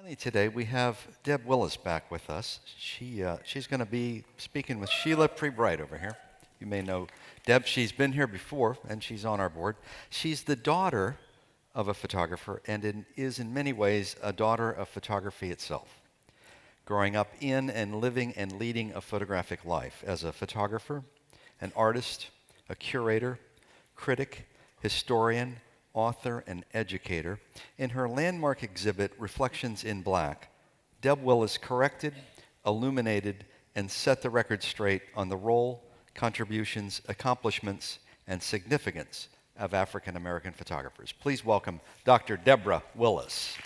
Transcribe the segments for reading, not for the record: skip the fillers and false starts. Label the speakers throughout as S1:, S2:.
S1: Finally, today we have Deb Willis back with us. She's going to be speaking with Sheila Pree over here. You may know Deb. She's been here before, and she's on our board. She's the daughter of a photographer and is in many ways a daughter of photography itself. Growing up in and living and leading a photographic life as a photographer, an artist, a curator, critic, historian, author, and educator, in her landmark exhibit, Reflections in Black, Deb Willis corrected, illuminated, and set the record straight on the role, contributions, accomplishments, and significance of African American photographers. Please welcome Dr. Deborah Willis.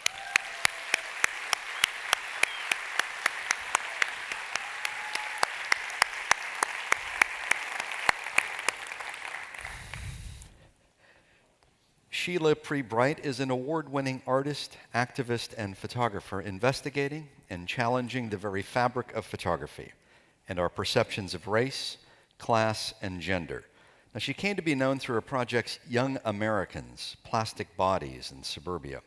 S1: Sheila Pree is an award-winning artist, activist, and photographer investigating and challenging the very fabric of photography and our perceptions of race, class, and gender. Now, she came to be known through her projects Young Americans, Plastic Bodies, and Suburbia,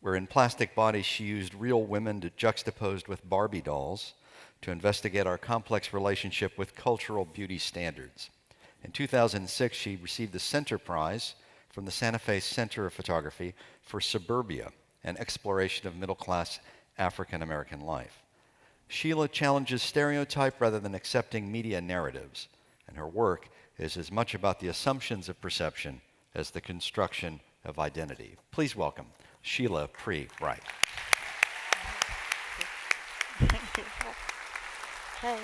S1: where in Plastic Bodies she used real women juxtaposed with Barbie dolls to investigate our complex relationship with cultural beauty standards. In 2006, she received the Center Prize from the Santa Fe Center of Photography for Suburbia, an exploration of middle-class African-American life. Sheila challenges stereotype rather than accepting media narratives, and her work is as much about the assumptions of perception as the construction of identity. Please welcome Sheila Pree.
S2: Hey.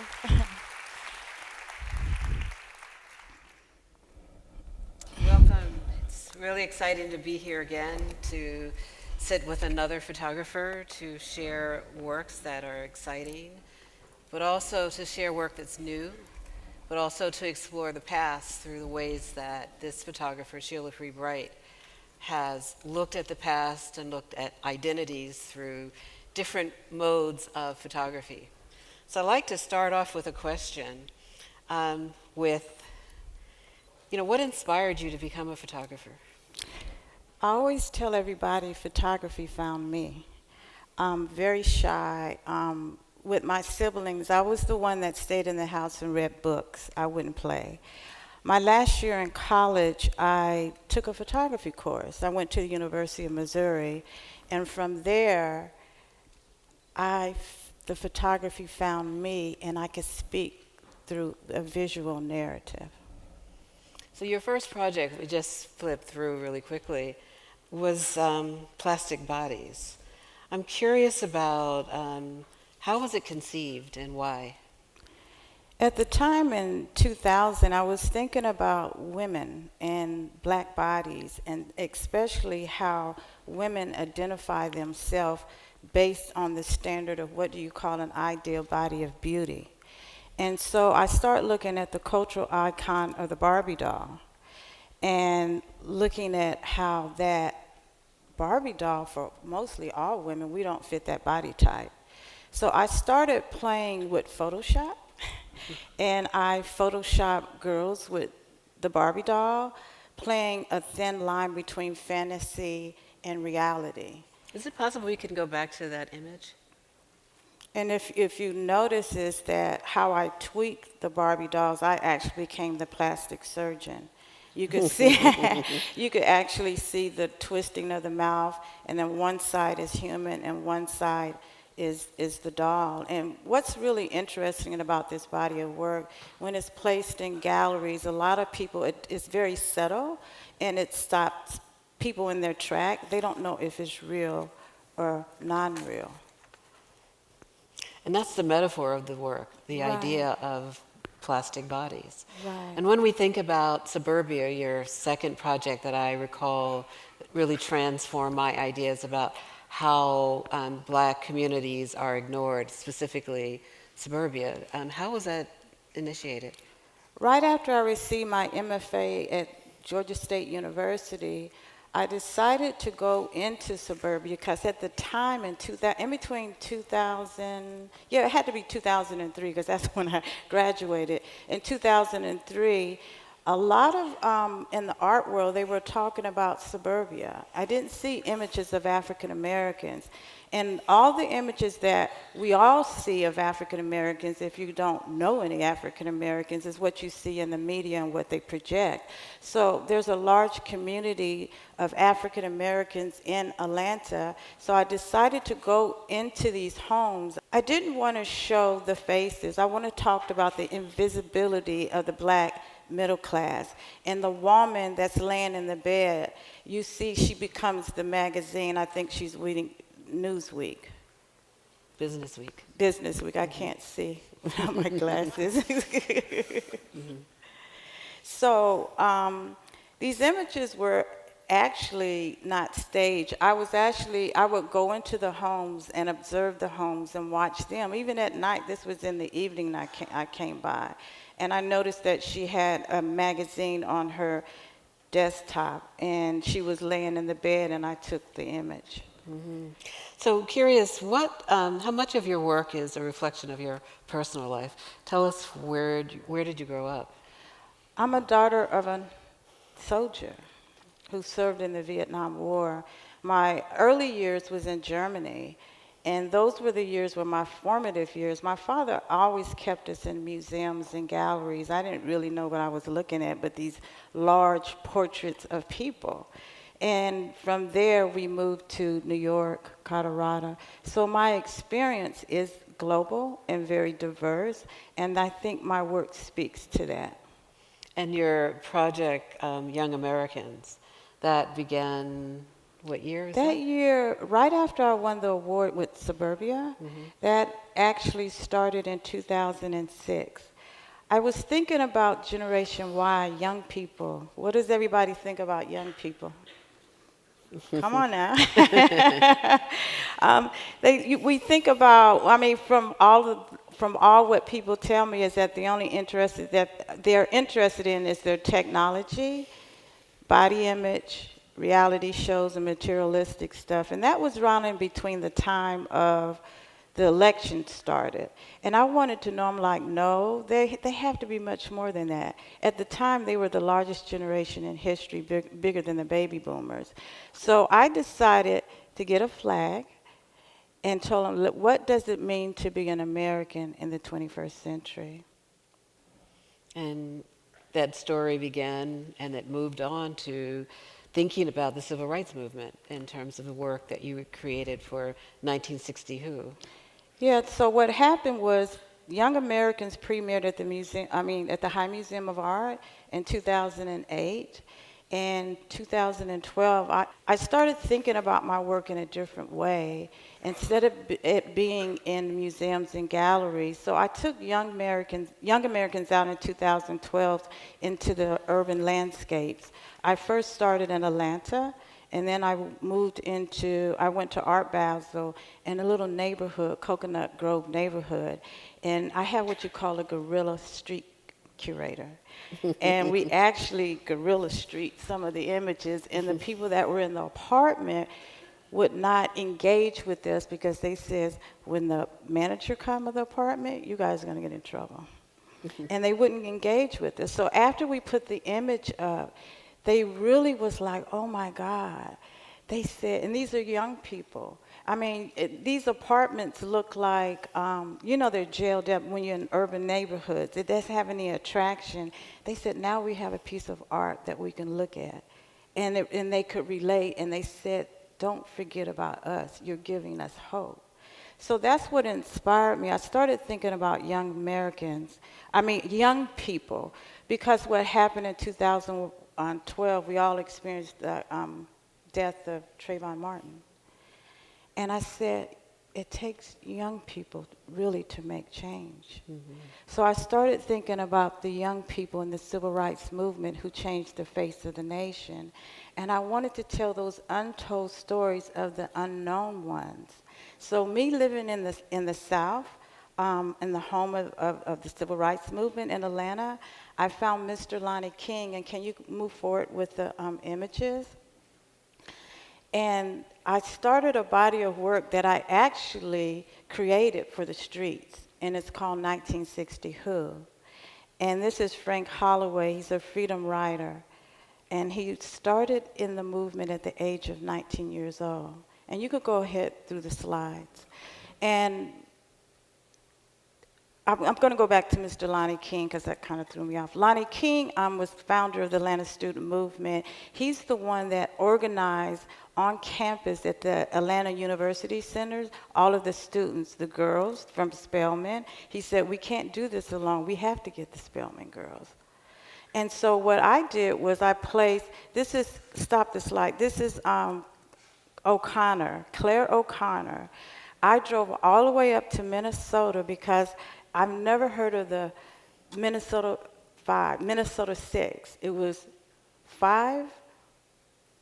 S2: Welcome. It's really exciting to be here again to sit with another photographer to share works that are exciting, but also to share work that's new, but also to explore the past through the ways that this photographer, Sheila Pree, has looked at the past and looked at identities through different modes of photography. So I'd like to start off with a question what inspired you to become a photographer?
S3: I always tell everybody photography found me. I'm very shy. With my siblings, I was the one that stayed in the house and read books. I wouldn't play. My last year in college, I took a photography course. I went to the University of Missouri, and from there, the photography found me, and I could speak through a visual narrative.
S2: So your first project, we just flipped through really quickly, was Plastic Bodies. I'm curious about how was it conceived and why?
S3: At the time in 2000, I was thinking about women and black bodies, and especially how women identify themselves based on the standard of what do you call an ideal body of beauty. And so I start looking at the cultural icon of the Barbie doll and looking at how that Barbie doll, for mostly all women, we don't fit that body type. So I started playing with Photoshop, and I Photoshopped girls with the Barbie doll, playing a thin line between fantasy and reality.
S2: Is it possible we can go back to that image?
S3: And if you notice is that how I tweaked the Barbie dolls, I actually became the plastic surgeon. You could see, you could actually see the twisting of the mouth, and then one side is human and one side is the doll. And what's really interesting about this body of work, when it's placed in galleries, a lot of people, it's very subtle, and it stops people in their track. They don't know if it's real or non-real.
S2: And that's the metaphor of the work, the
S3: Right.
S2: idea of plastic bodies.
S3: Right.
S2: And when we think about Suburbia, your second project that I recall really transformed my ideas about how black communities are ignored, specifically Suburbia. How was that initiated?
S3: Right after I received my MFA at Georgia State University, I decided to go into Suburbia because at the time in between 2000, it had to be 2003 because that's when I graduated. In 2003, a lot of, in the art world, they were talking about Suburbia. I didn't see images of African Americans. and all the images that we all see of African Americans, if you don't know any African Americans, is what you see in the media and what they project. So there's a large community of African Americans in Atlanta. So I decided to go into these homes. I didn't want to show the faces. I want to talk about the invisibility of the black middle class. And the woman that's laying in the bed, you see she becomes the magazine. I think she's reading Newsweek.
S2: Business Week.
S3: Business Week. I can't see without my glasses. So these images were actually not staged. I would go into the homes and observe the homes and watch them. Even at night, this was in the evening I came by. And I noticed that she had a magazine on her desktop, and she was laying in the bed, and I took the image.
S2: Mm-hmm. So curious, how much of your work is a reflection of your personal life? Tell us where did you grow up?
S3: I'm a daughter of a soldier who served in the Vietnam War. My early years was in Germany, and those were the years were my formative years. My father always kept us in museums and galleries. I didn't really know what I was looking at, but these large portraits of people. And from there, we moved to New York, Colorado. So my experience is global and very diverse, and I think my work speaks to that.
S2: And your project, Young Americans, that began, what year was that?
S3: That year, right after I won the award with Suburbia, that actually started in 2006. I was thinking about Generation Y, young people. What does everybody think about young people? Come on now. We think about, I mean, from all what people tell me is that the only interest that they're interested in is their technology, body image, reality shows, and materialistic stuff. And that was around in between the time of the election started. And I wanted to know, I'm like, no, they have to be much more than that. At the time, they were the largest generation in history, bigger than the baby boomers. So I decided to get a flag and told them, look, what does it mean to be an American in the 21st century?
S2: And that story began, and it moved on to thinking about the civil rights movement in terms of the work that you created for 1960 Who.
S3: Yeah, so what happened was Young Americans premiered at the museum, at the High Museum of Art in 2008. In 2012, I started thinking about my work in a different way. Instead of it being in museums and galleries, so I took Young Americans out in 2012 into the urban landscapes. I first started in Atlanta, and then I went to Art Basel in a little neighborhood, Coconut Grove neighborhood, and I have what you call a guerrilla street curator. And we actually guerrilla street some of the images, and the people that were in the apartment would not engage with us because they says, when the manager comes to the apartment, you guys are going to get in trouble. And they wouldn't engage with us. So after we put the image up, they really was like, oh my God. They said, and these are young people. I mean, these apartments look like, they're jailed up when you're in urban neighborhoods. It doesn't have any attraction. They said, now we have a piece of art that we can look at. And they could relate, and they said, don't forget about us. You're giving us hope. So that's what inspired me. I started thinking about young people, because what happened in 2012, we all experienced the death of Trayvon Martin. And I said, it takes young people really to make change. Mm-hmm. So I started thinking about the young people in the civil rights movement who changed the face of the nation. And I wanted to tell those untold stories of the unknown ones. So me living in the South, in the home of the civil rights movement in Atlanta, I found Mr. Lonnie King. And can you move forward with the images? And I started a body of work that I actually created for the streets, and it's called 1960 Who. And this is Frank Holloway. He's a freedom rider, and he started in the movement at the age of 19 years old. And you could go ahead through the slides. And I'm going to go back to Mr. Lonnie King because that kind of threw me off. Lonnie King was founder of the Atlanta Student Movement. He's the one that organized on campus at the Atlanta University Centers, all of the students, the girls from Spelman. He said, we can't do this alone. We have to get the Spelman girls. And so what I did was I placed, this is, stop the slide, this is O'Connor, Claire O'Connor. I drove all the way up to Minnesota because I've never heard of the Minnesota 5, Minnesota 6. It was 5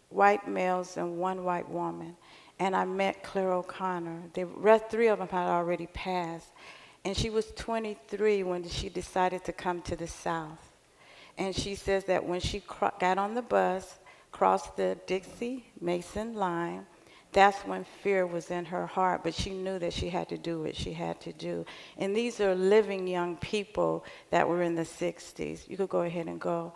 S3: white males and 1 white woman. And I met Claire O'Connor. The rest 3 of them had already passed. And she was 23 when she decided to come to the South. And she says that when she got on the bus, crossed the Dixie-Mason line, that's when fear was in her heart, but she knew that she had to do what she had to do. And these are living young people that were in the 60s. You could go ahead and go.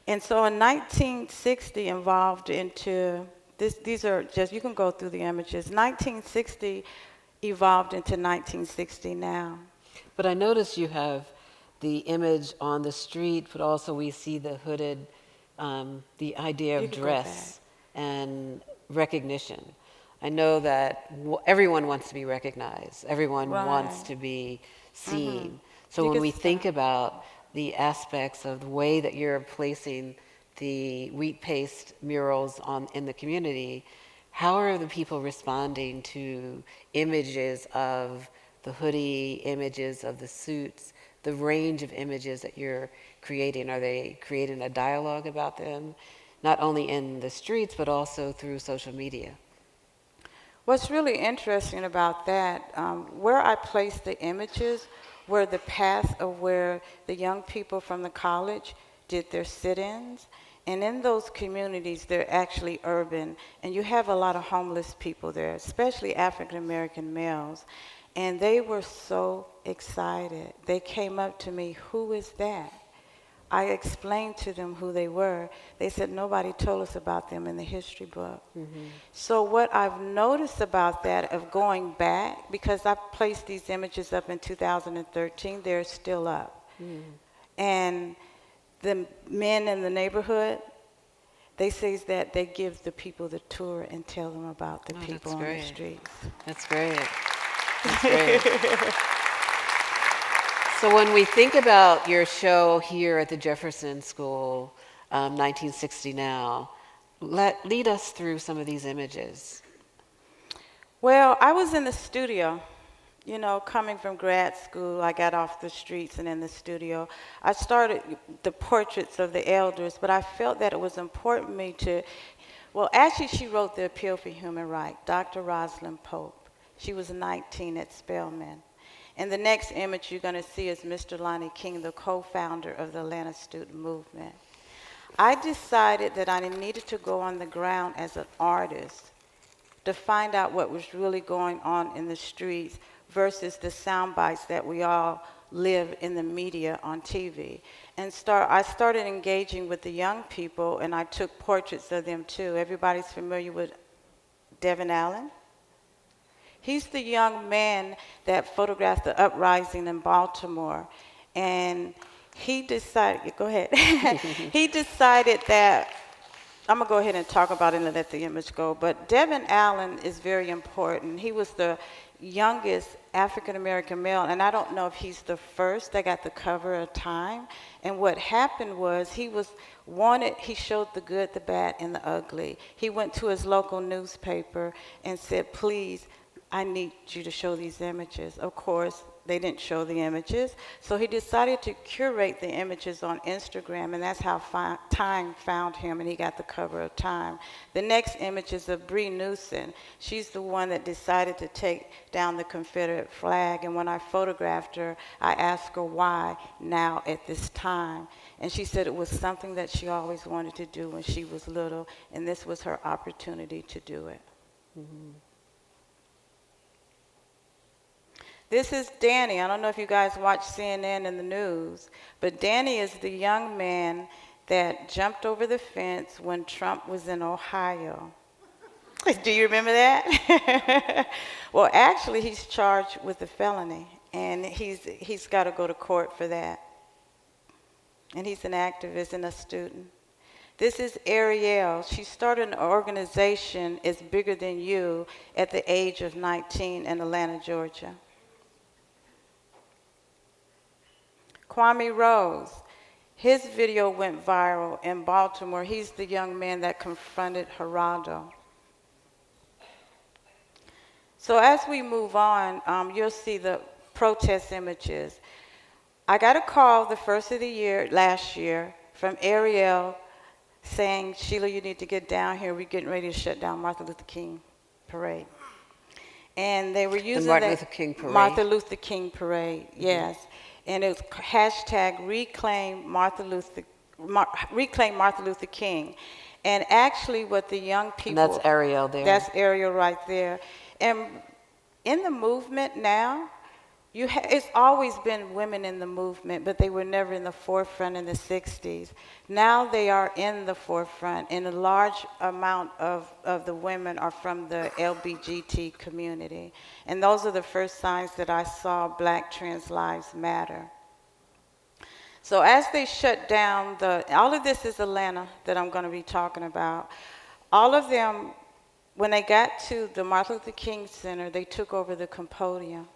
S3: And so in 1960 involved into, these are just, you can go through the images. 1960 evolved into 1960 now.
S2: But I notice you have the image on the street, but also we see the hooded, the idea of dress and recognition. I know that everyone wants to be recognized. Everyone wants to be seen. So when we think about the aspects of the way that you're placing the wheat paste murals in the community, how are the people responding to images of the hoodie, images of the suits, the range of images that you're creating? Are they creating a dialogue about them, not only in the streets, but also through social media?
S3: What's really interesting about that, where I placed the images were the path of where the young people from the college did their sit-ins. And in those communities, they're actually urban. And you have a lot of homeless people there, especially African-American males. And they were so excited. They came up to me, who is that? I explained to them who they were. They said, nobody told us about them in the history book. So what I've noticed about that of going back, because I placed these images up in 2013, they're still up. And the men in the neighborhood, they say that they give the people the tour and tell them about the people on the streets.
S2: That's great. That's great. So when we think about your show here at the Jefferson School, 1960 Now, lead us through some of these images.
S3: Well, I was in the studio. You know, coming from grad school, I got off the streets and in the studio. I started the portraits of the elders, but I felt that it was important for me to, well, actually she wrote The Appeal for Human Rights, Dr. Rosalind Pope. She was 19 at Spelman. And the next image you're going to see is Mr. Lonnie King, the co-founder of the Atlanta Student Movement. I decided that I needed to go on the ground as an artist to find out what was really going on in the streets versus the sound bites that we all live in the media on TV. And I started engaging with the young people, and I took portraits of them too. Everybody's familiar with Devin Allen? He's the young man that photographed the uprising in Baltimore. And he decided, go ahead. He decided that, I'm going to go ahead and talk about it and let the image go. But Devin Allen is very important. He was the youngest African-American male, and I don't know if he's the first that got the cover of Time. And what happened was he was wanted, he showed the good, the bad, and the ugly. He went to his local newspaper and said, please, I need you to show these images. Of course, they didn't show the images. So he decided to curate the images on Instagram, and that's how Time found him, and he got the cover of Time. The next image is of Bree Newsom. She's the one that decided to take down the Confederate flag, and when I photographed her, I asked her why now at this time. And she said it was something that she always wanted to do when she was little, and this was her opportunity to do it. This is Danny. I don't know if you guys watch CNN and the news, but Danny is the young man that jumped over the fence when Trump was in Ohio. Do you remember that? Well, actually, he's charged with a felony, and he's got to go to court for that. And he's an activist and a student. This is Ariel. She started an organization, It's Bigger Than You, at the age of 19 in Atlanta, Georgia. Kwame Rose. His video went viral in Baltimore. He's the young man that confronted Geraldo. So as we move on, you'll see the protest images. I got a call the first of the year, last year, from Ariel saying, Sheila, you need to get down here. We're getting ready to shut down Martin Luther King parade. And they were using
S2: Martin Luther King parade.
S3: Martin Luther King parade, yes. And it was hashtag reclaim Martin Luther King. And actually what the young people...
S2: And that's Ariel there.
S3: That's Ariel right there. And in the movement now, it's always been women in the movement, but they were never in the forefront in the 60s. Now they are in the forefront, and a large amount of the women are from the LBGT community. And those are the first signs that I saw Black trans lives matter. So as they shut down all of this is Atlanta that I'm going to be talking about. All of them, when they got to the Martin Luther King Center, they took over the compodium.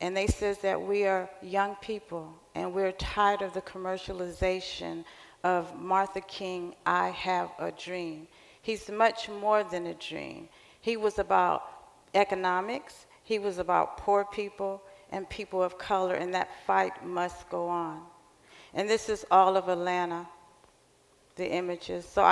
S3: And they says that we are young people, and we're tired of the commercialization of Martha King, I Have a Dream. He's much more than a dream. He was about economics, he was about poor people and people of color, and that fight must go on. And this is all of Atlanta, the images. So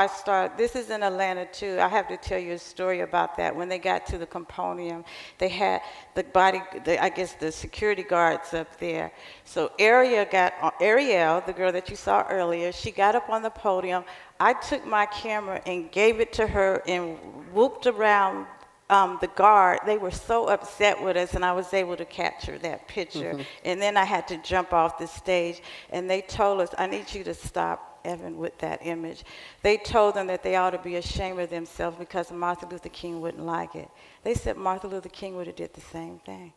S3: this is in Atlanta too. I have to tell you a story about that. When they got to the compodium, they had the security guards up there. So Ariel, the girl that you saw earlier, she got up on the podium. I took my camera and gave it to her and whooped around the guard. They were so upset with us, and I was able to capture that picture. And then I had to jump off the stage, and they told us, I need you to stop, Evan, with that image. They told them that they ought to be ashamed of themselves because Martin Luther King wouldn't like it. They said Martin Luther King would have did the same thing.